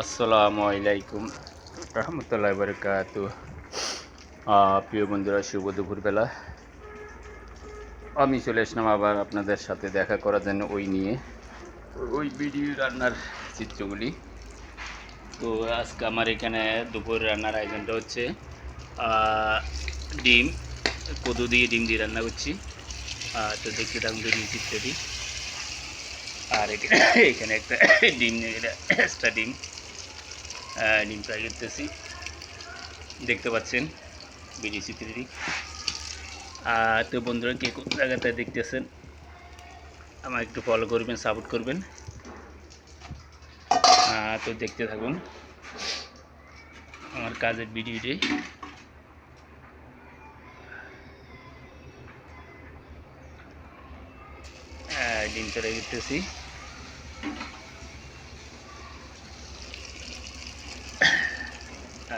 আসসালামু আলাইকুম রহমতুল্লাহি ওয়া বারাকাতুহু। প্রিয় বন্ধুরা, শুভ দুপুরবেলা। আমি চলে আসলাম আবার আপনাদের সাথে দেখা করার জন্য ওই ভিডিও রান্নার চিত্রগুলি। তো আজকে আমার এখানে দুপুর রান্নার আয়োজনটা হচ্ছে ডিম, কদু দিয়ে ডিম দিয়ে রান্না করছি। তো দেখতে থাকুন ভিডিও চিত্রটি। আর এখানে একটা ডিম এক্সট্রা ডিম ফ্রাই করতেছি, দেখতে পাচ্ছেন ভিডিও চিত্রটি। তো বন্ধুরা, কে কোন জায়গাতে দেখতেছেন আমার একটু ফলো করবেন, সাপোর্ট করবেন। তো দেখতে থাকুন আমার কাজের ভিডিওটি। ডিম তৈরি করতেছি।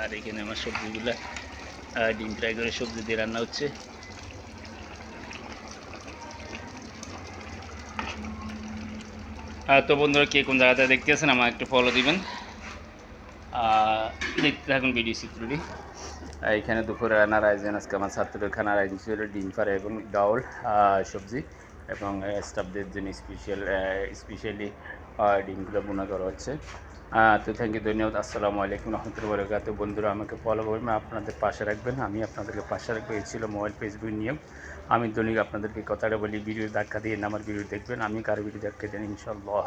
আর এখানে আমার সবজিগুলো ডিম ফ্রাই করে সবজি দিয়ে রান্না হচ্ছে। তো বন্ধুরা, কে কোন জায়গাতে দেখতেছেন আমার একটু ফলো দিবেন, দেখতে থাকুন ভিডিও চিত্রটি। এখানে দুপুরে রান্নার আয়োজন, আজকে আমার ছাত্রদের খানার আয়োজন ছিল ডিম ফ্রাই এবং ডাউল সবজি, এবং স্টাফদের জন্য স্পেশালি ডিমগুলো বোনা করা হচ্ছে। তো থ্যাংক ইউ, ধন্যবাদ। আসসালামু আলাইকুম রহমতুল্লাহি ওয়া বারাকাতুহু। বন্ধুরা, আমাকে ফলো করবেন, আপনাদের পাশে রাখবেন, আমি আপনাদেরকে পাশে রাখবো। এই ছিল মোবাইল ফেসবুক নিয়ম। আমি দৈনিক আপনাদেরকে কথাটা বলি, ভিডিও ধাক্কা দিয়ে আমার ভিডিও দেখবেন, আমি কারো ভিডিও ধাক্কা দেন ইনশাআল্লাহ।